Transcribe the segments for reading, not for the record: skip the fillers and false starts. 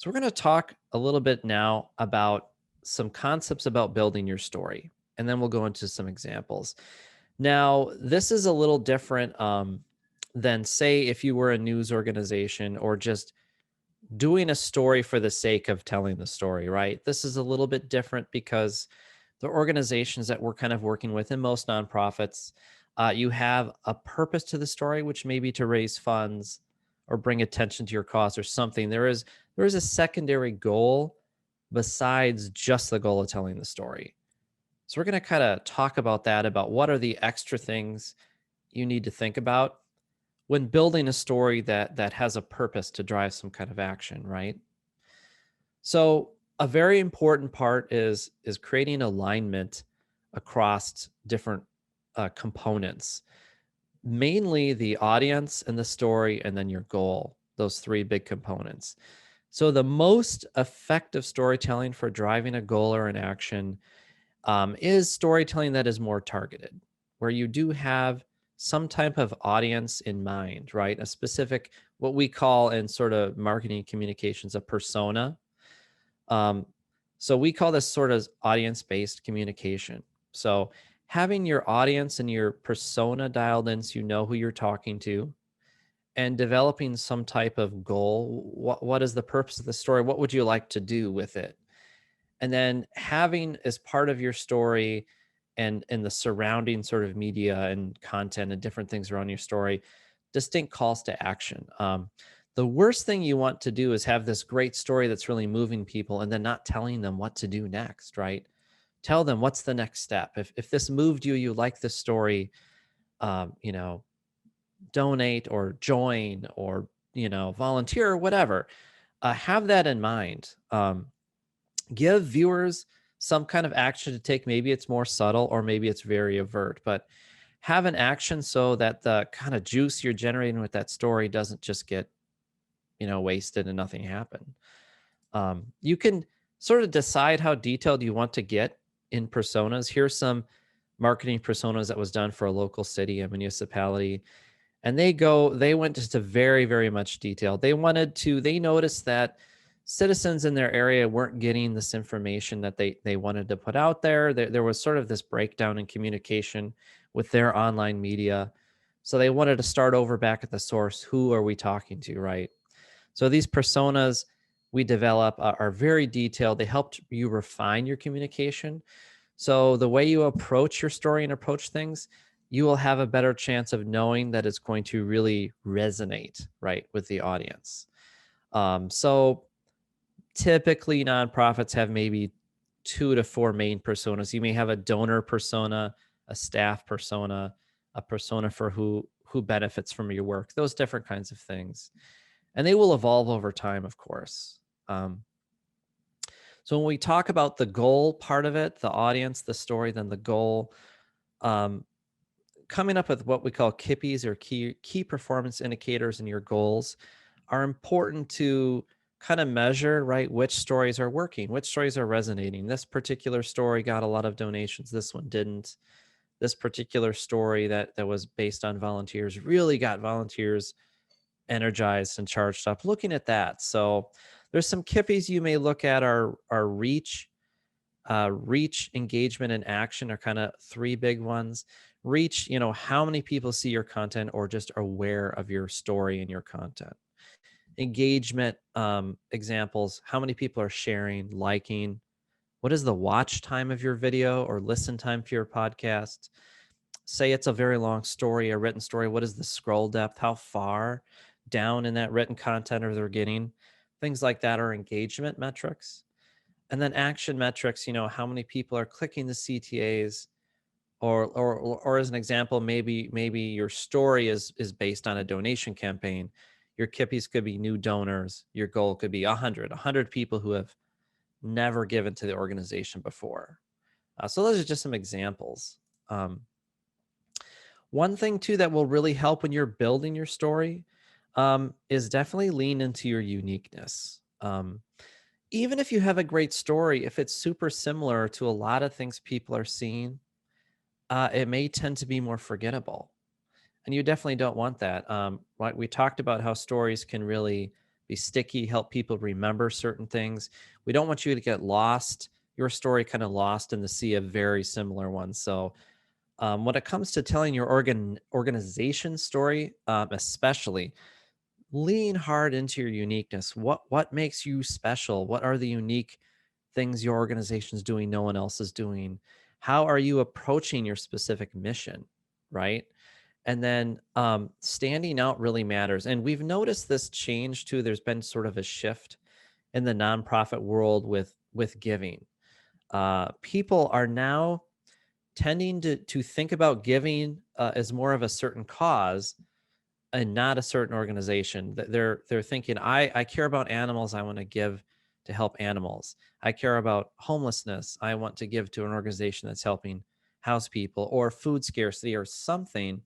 So we're going to talk a little bit now about some concepts about building your story, and then we'll go into some examples. Now, this is a little different than, say, if you were a news organization or just doing a story for the sake of telling the story, right? This is a little bit different because the organizations that we're kind of working with in most nonprofits, you have a purpose to the story, which may be to raise funds or bring attention to your cause or something. There is a secondary goal besides just the goal of telling the story. So we're going to kind of talk about that, about what are the extra things you need to think about when building a story that has a purpose to drive some kind of action, right? So a very important part is creating alignment across different components, mainly the audience and the story, and then your goal. Those three big components. So the most effective storytelling for driving a goal or an action is storytelling that is more targeted, where you do have some type of audience in mind, right? A specific, what we call in sort of marketing communications, a persona. Um, so we call this sort of audience based communication. So having your audience and your persona dialed in so you know who you're talking to, and developing some type of goal. What is the purpose of the story? What would you like to do with it? And then having as part of your story and the surrounding sort of media and content and different things around your story, distinct calls to action. The worst thing you want to do is have this great story that's really moving people and then not telling them what to do next, right? Tell them what's the next step. If this moved you, you like this story, you know, donate or join or volunteer or whatever. Have that in mind. Give viewers some kind of action to take. Maybe it's more subtle or maybe it's very overt, but have an action so that the kind of juice you're generating with that story doesn't just get wasted and nothing happened. You can sort of decide how detailed you want to get in personas. Here's some marketing personas that was done for a local city, a municipality, and they went into very, very much detail. They noticed that citizens in their area weren't getting this information that they wanted to put out there. There was sort of this breakdown in communication with their online media. So they wanted to start over back at the source. Who are we talking to, right? So these personas we develop are very detailed. They helped you refine your communication. So the way you approach your story and approach things, you will have a better chance of knowing that it's going to really resonate, right, with the audience. So typically nonprofits have maybe 2 to 4 main personas. You may have a donor persona, a staff persona, a persona for who benefits from your work, those different kinds of things. And they will evolve over time, of course. So when we talk about the goal part of it, the audience, the story, then the goal, um, coming up with what we call KIPPs, or key performance indicators, in your goals are important to kind of measure, right? Which stories are working, which stories are resonating. This particular story got a lot of donations. This one didn't. This particular story that was based on volunteers really got volunteers energized and charged up. Looking at that, so there's some KIPPs you may look at. Are reach, engagement, and action are kind of three big ones. Reach, how many people see your content or just are aware of your story and your content. Engagement, examples, how many people are sharing, liking. What is the watch time of your video or listen time for your podcast? Say it's a very long story, a written story. What is the scroll depth? How far down in that written content are they getting? Things like that are engagement metrics. And then action metrics, how many people are clicking the CTAs, or as an example, maybe your story is based on a donation campaign. Your KIPPs could be new donors. Your goal could be 100 people who have never given to the organization before. So those are just some examples. One thing too that will really help when you're building your story is definitely lean into your uniqueness. Even if you have a great story, if it's super similar to a lot of things people are seeing, it may tend to be more forgettable. And you definitely don't want that. Right? We talked about how stories can really be sticky, help people remember certain things. We don't want you to get lost, your story kind of lost in the sea of very similar ones. So when it comes to telling your organization story, especially, lean hard into your uniqueness. What makes you special? What are the unique things your organization's doing no one else is doing? How are you approaching your specific mission, right? And then standing out really matters. And we've noticed this change too. There's been sort of a shift in the nonprofit world with giving. People are now tending to think about giving as more of a certain cause and not a certain organization. They're thinking, I care about animals, I want to give to help animals. I care about homelessness, I want to give to an organization that's helping house people, or food scarcity or something.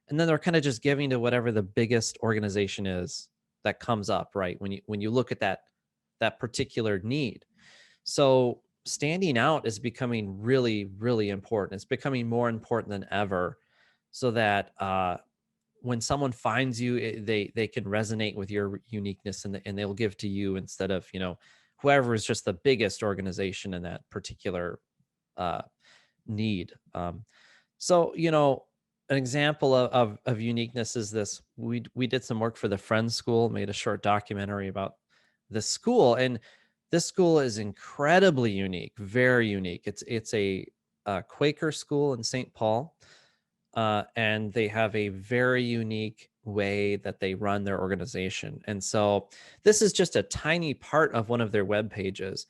And then they're kind of just giving to whatever the biggest organization is that comes up, right? When you look at that particular need. So standing out is becoming really, really important. It's becoming more important than ever, so that when someone finds you, they can resonate with your uniqueness, and they'll give to you instead of whoever is just the biggest organization in that particular uh, need. So an example of uniqueness is this: we did some work for the Friends School, made a short documentary about this school, and this school is incredibly unique, very unique. It's a Quaker school in St. Paul, and they have a very unique way that they run their organization. And so this is just a tiny part of one of their web pages,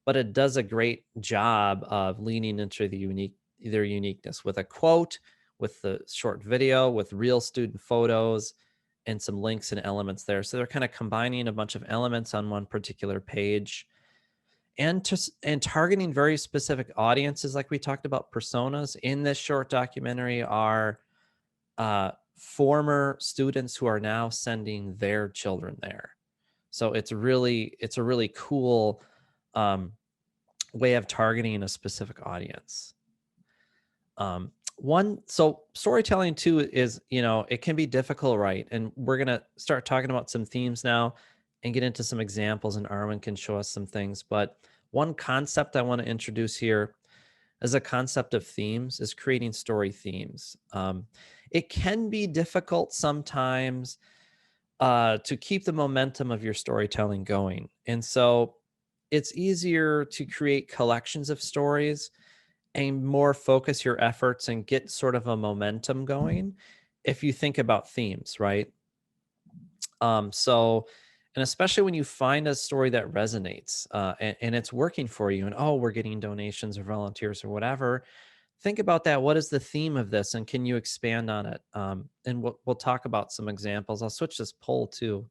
but it does a great job of leaning into their uniqueness with a quote, with the short video, with real student photos, and some links and elements there. So they're kind of combining a bunch of elements on one particular page, and targeting very specific audiences, like we talked about. Personas in this short documentary are former students who are now sending their children there. So it's a really cool um, way of targeting a specific audience. So storytelling too is, it can be difficult, right? And we're gonna start talking about some themes now and get into some examples, and Arwen can show us some things. But one concept I want to introduce here as a concept of themes is creating story themes. It can be difficult sometimes to keep the momentum of your storytelling going. And so it's easier to create collections of stories and more focus your efforts and get sort of a momentum going if you think about themes, right? And especially when you find a story that resonates, and it's working for you, and oh, we're getting donations or volunteers or whatever. Think about that. What is the theme of this, and can you expand on it? And we'll talk about some examples. I'll switch this poll too.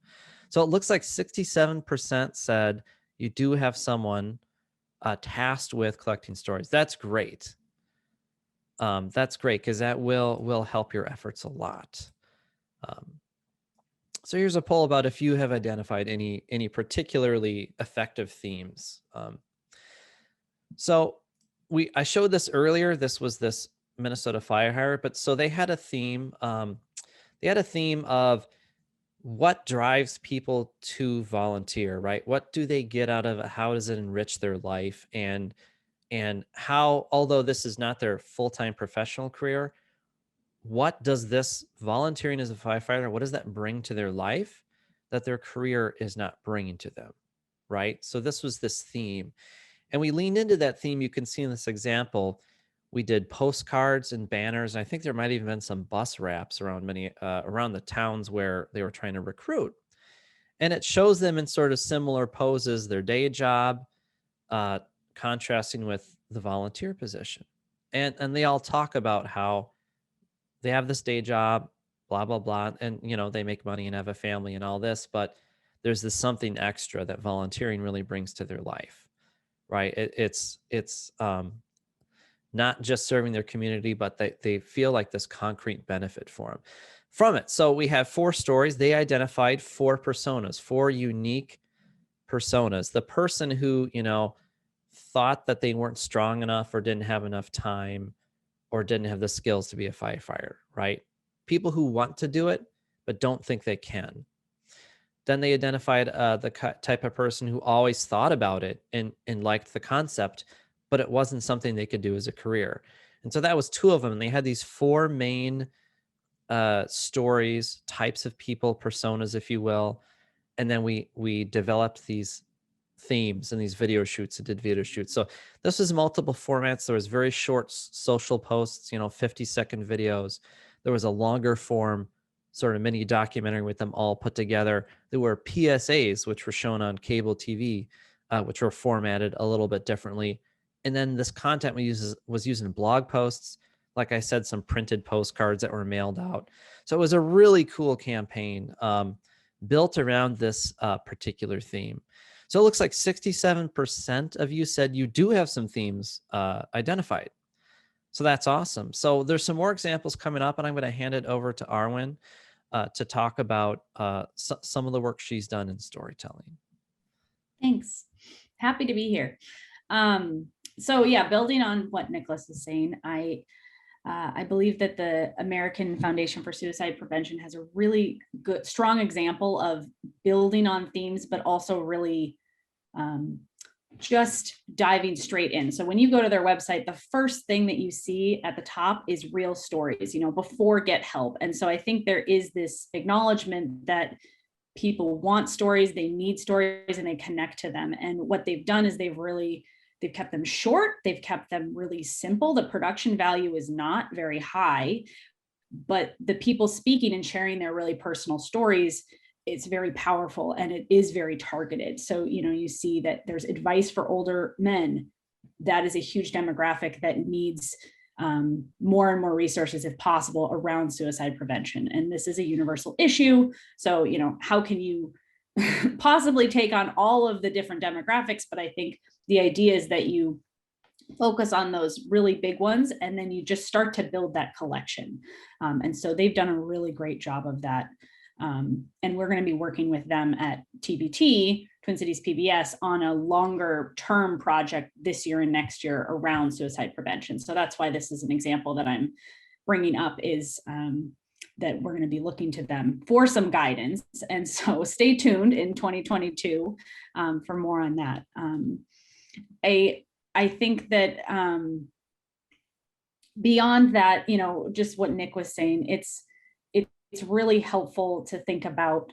So it looks like 67% said you do have someone tasked with collecting stories. That's great. That's great, because that will help your efforts a lot. So here's a poll about if you have identified any particularly effective themes. So I showed this earlier. This was this Minnesota fire hire, but so they had a theme. They had a theme of what drives people to volunteer, right? What do they get out of it? How does it enrich their life? And how, although this is not their full-time professional career, what does this volunteering as a firefighter, what does that bring to their life that their career is not bringing to them, right? So this was this theme, and we leaned into that theme. You can see in this example, we did postcards and banners, and I think there might even been some bus wraps around around the towns where they were trying to recruit. And it shows them in sort of similar poses, their day job, uh, contrasting with the volunteer position. And they all talk about how they have this day job, blah, blah, blah. And, they make money and have a family and all this, but there's this something extra that volunteering really brings to their life, right? It's not just serving their community, but they feel like this concrete benefit for them from it. So we have 4 stories. They identified 4 personas, 4 unique personas. The person who, thought that they weren't strong enough or didn't have enough time or didn't have the skills to be a firefighter, right? People who want to do it, but don't think they can. Then they identified the type of person who always thought about it and liked the concept, but it wasn't something they could do as a career. And so that was two of them. And they had these four main stories, types of people, personas, if you will. And then we developed these themes and these video shoots and did video shoots. So this was multiple formats. There was very short social posts, 50-second videos. There was a longer form sort of mini documentary with them all put together. There were PSAs, which were shown on cable TV, which were formatted a little bit differently. And then this content was used in blog posts. Like I said, some printed postcards that were mailed out. So it was a really cool campaign built around this particular theme. So it looks like 67% of you said you do have some themes identified. So that's awesome. So there's some more examples coming up, and I'm going to hand it over to Arwen to talk about some of the work she's done in storytelling. Thanks. Happy to be here. So yeah, building on what Nicholas is saying, I believe that the American Foundation for Suicide Prevention has a really good, strong example of building on themes, but also really just diving straight in. So when you go to their website, the first thing that you see at the top is real stories, before get help. And so I think there is this acknowledgement that people want stories, they need stories, and they connect to them. And what they've done is they've kept them short, they've kept them really simple. The production value is not very high, but the people speaking and sharing their really personal stories, it's very powerful and it is very targeted. So, you see that there's advice for older men. That is a huge demographic that needs more and more resources, if possible, around suicide prevention. And this is a universal issue. So, how can you possibly take on all of the different demographics? But I think the idea is that you focus on those really big ones, and then you just start to build that collection. And so they've done a really great job of that. And we're going to be working with them at TBT, Twin Cities PBS, on a longer term project this year and next year around suicide prevention. So that's why this is an example that I'm bringing up, is that we're going to be looking to them for some guidance. And so stay tuned in 2022 for more on that. I think that beyond that, just what Nick was saying, it's really helpful to think about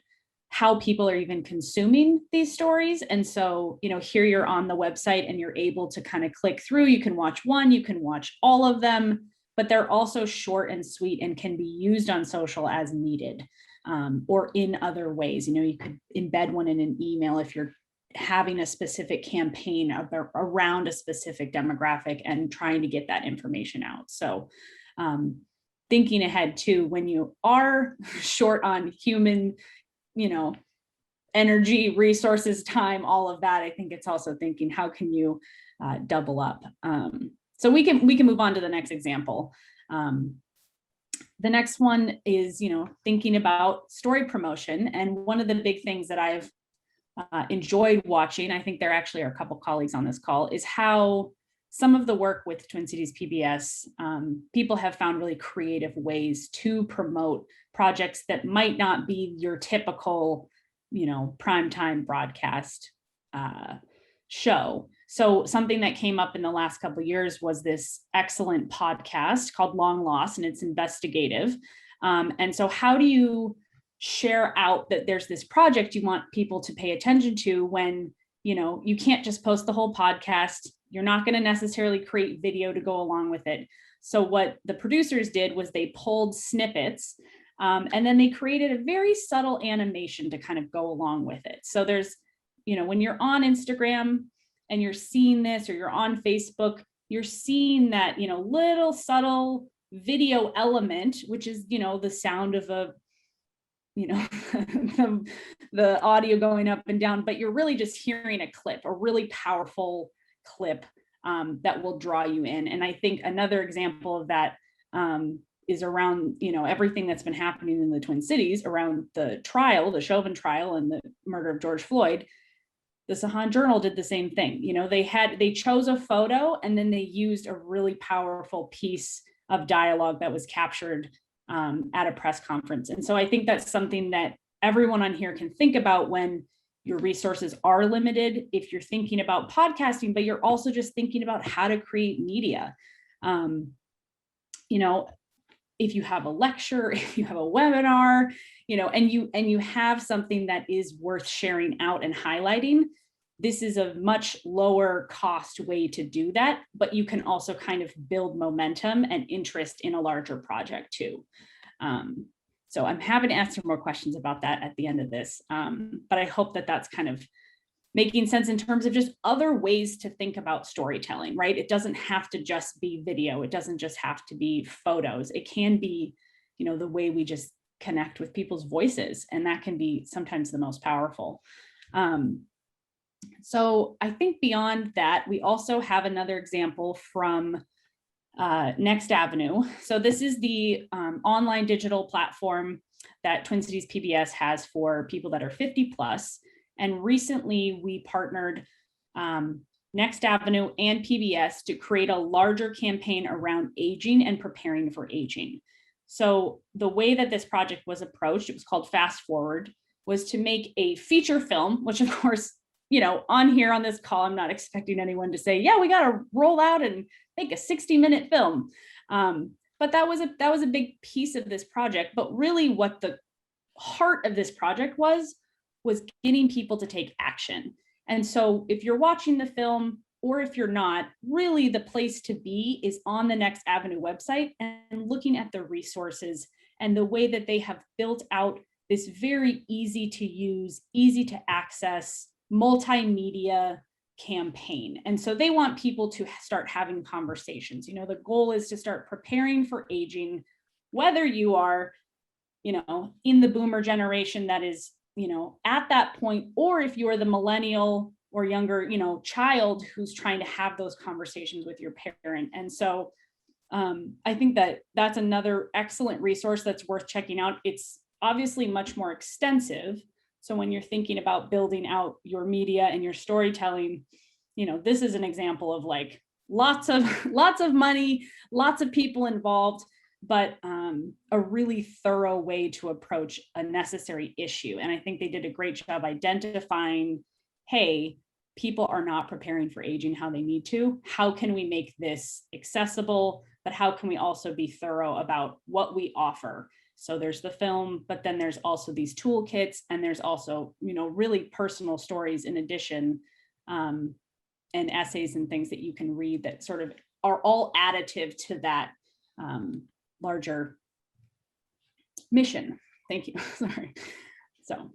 how people are even consuming these stories. And so, here you're on the website and you're able to kind of click through. You can watch one, you can watch all of them, but they're also short and sweet and can be used on social as needed, or in other ways. You could embed one in an email if you're having a specific campaign around a specific demographic and trying to get that information out. So thinking ahead too, when you are short on human, energy, resources, time, all of that, I think it's also thinking, how can you double up? So we can move on to the next example. The next one is, thinking about story promotion. And one of the big things that I've enjoyed watching, I think there actually are a couple colleagues on this call, is how some of the work with Twin Cities PBS, people have found really creative ways to promote projects that might not be your typical, primetime broadcast show. So something that came up in the last couple of years was this excellent podcast called Long Lost, and it's investigative. And so how do you share out that there's this project you want people to pay attention to when, you can't just post the whole podcast? You're not going to necessarily create video to go along with it. So what the producers did was they pulled snippets, and then they created a very subtle animation to kind of go along with it. So there's, when you're on Instagram and you're seeing this, or you're on Facebook, you're seeing that, little subtle video element, which is, the sound of a, the audio going up and down, but you're really just hearing a clip, a really powerful clip that will draw you in. And I think another example of that is around, everything that's been happening in the Twin Cities around the trial, the Chauvin trial and the murder of George Floyd. The Sahan Journal did the same thing. They chose a photo and then they used a really powerful piece of dialogue that was captured at a press conference. And so I think that's something that everyone on here can think about when your resources are limited, if you're thinking about podcasting, but you're also just thinking about how to create media. You know, if you have a lecture, if you have a webinar, and you have something that is worth sharing out and highlighting, this is a much lower cost way to do that, but you can also kind of build momentum and interest in a larger project too. So I'm happy to answer more questions about that at the end of this. But I hope that that's kind of making sense in terms of just other ways to think about storytelling, right? It doesn't have to just be video. It doesn't just have to be photos. It can be, the way we just connect with people's voices. And that can be sometimes the most powerful. So I think beyond that, we also have another example from Next Avenue. So this is the online digital platform that Twin Cities PBS has for people that are 50 plus. And recently we partnered Next Avenue and PBS to create a larger campaign around aging and preparing for aging. So the way that this project was approached, it was called Fast Forward, was to make a feature film, which of course, on here on this call, I'm not expecting anyone to say, yeah, we got to roll out and make a 60-minute film. But that was a big piece of this project. But really what the heart of this project was getting people to take action. And so if you're watching the film, or if you're not, really the place to be is on the Next Avenue website and looking at the resources and the way that they have built out this very easy to use, easy to access multimedia campaign. And so they want people to start having conversations. The goal is to start preparing for aging, whether you are, in the boomer generation that is, at that point, or if you are the millennial or younger, child who's trying to have those conversations with your parent. And so I think that that's another excellent resource that's worth checking out. It's obviously much more extensive. So when you're thinking about building out your media and your storytelling, this is an example of like lots of money, lots of people involved, but a really thorough way to approach a necessary issue. And I think they did a great job identifying, hey, people are not preparing for aging how they need to. How can we make this accessible? But how can we also be thorough about what we offer? So there's the film, but then there's also these toolkits, and there's also, really personal stories in addition, and essays and things that you can read that sort of are all additive to that larger mission. Thank you. Sorry. So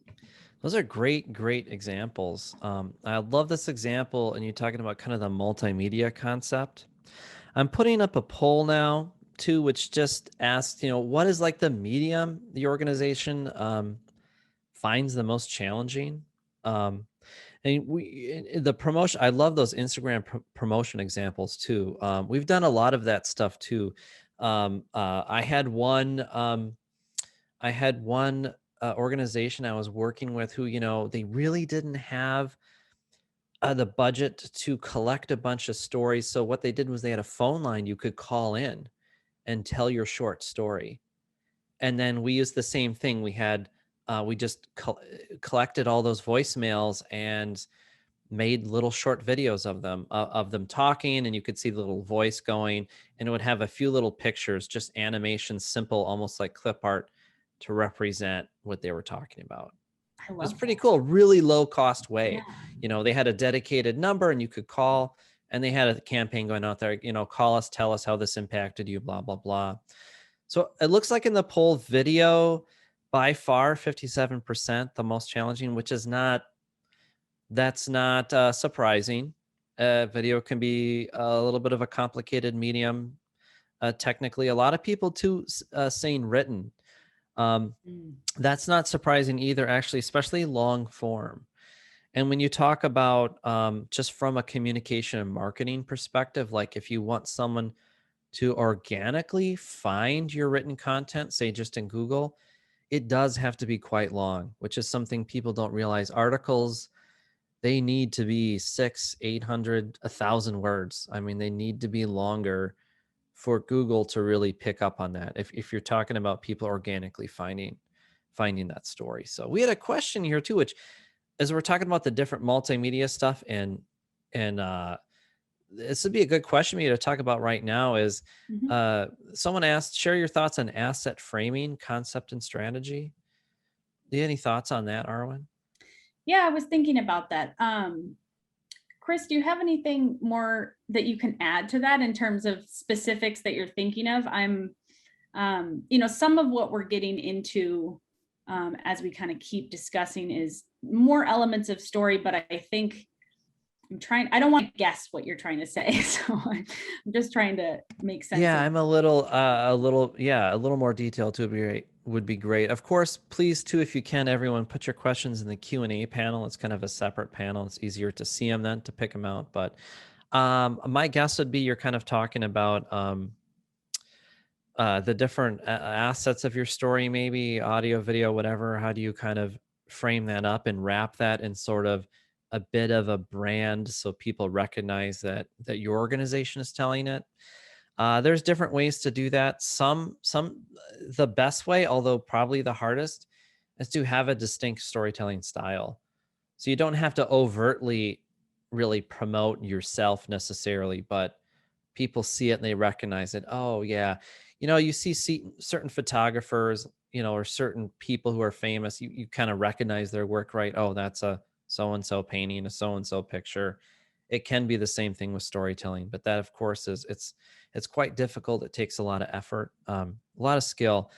those are great examples. I love this example, and you're talking about kind of the multimedia concept. I'm putting up a poll now too, which just asks, what is like the medium the organization finds the most challenging? And the promotion, I love those Instagram promotion examples too. We've done a lot of that stuff too. I had one organization I was working with who, they really didn't have the budget to collect a bunch of stories. So what they did was they had a phone line you could call in and tell your short story. And then we used the same thing. We just collected all those voicemails and made little short videos of them talking, and you could see the little voice going, and it would have a few little pictures, just animations, simple, almost like clip art, to represent what they were talking about. I It was love pretty that. cool, really low cost way. Yeah. They had a dedicated number and you could call, and they had a campaign going out there, call us, tell us how this impacted you, blah, blah, blah. So it looks like in the poll, video by far 57%, the most challenging, which is that's not surprising. Video can be a little bit of a complicated medium. Technically, a lot of people too saying written. That's not surprising either, actually, especially long form. And when you talk about just from a communication and marketing perspective, like if you want someone to organically find your written content, say just in Google, it does have to be quite long, which is something people don't realize. Articles, they need to be 600, 800, 1,000 words. I mean, they need to be longer for Google to really pick up on that. If you're talking about people organically finding finding that story. So we had a question here too, which as we're talking about the different multimedia stuff, and this would be a good question for you to talk about right now is Mhm. someone asked, share your thoughts on asset framing, concept and strategy. Do you have any thoughts on that, Arwen? Yeah, I was thinking about that. Chris, do you have anything more that you can add to that in terms of specifics that you're thinking of? Some of what we're getting into as we kind of keep discussing is more elements of story, but I think I don't want to guess what you're trying to say. So I'm just trying to make sense Yeah, of. I'm a little more detail to it would be great. Of course, please too, if you can, everyone put your questions in the Q&A panel. It's kind of a separate panel. It's easier to see them than to pick them out. But my guess would be you're kind of talking about the different assets of your story, maybe audio, video, whatever. How do you kind of frame that up and wrap that in sort of a bit of a brand so people recognize that your organization is telling it? There's different ways to do that. The best way, although probably the hardest, is to have a distinct storytelling style. So you don't have to overtly really promote yourself necessarily, but people see it and they recognize it. Oh yeah, you see certain photographers, or certain people who are famous. You kind of recognize their work, right? Oh, that's a so and so painting, a so and so picture. It can be the same thing with storytelling, but that of course is it's quite difficult. It takes a lot of effort, a lot of skill.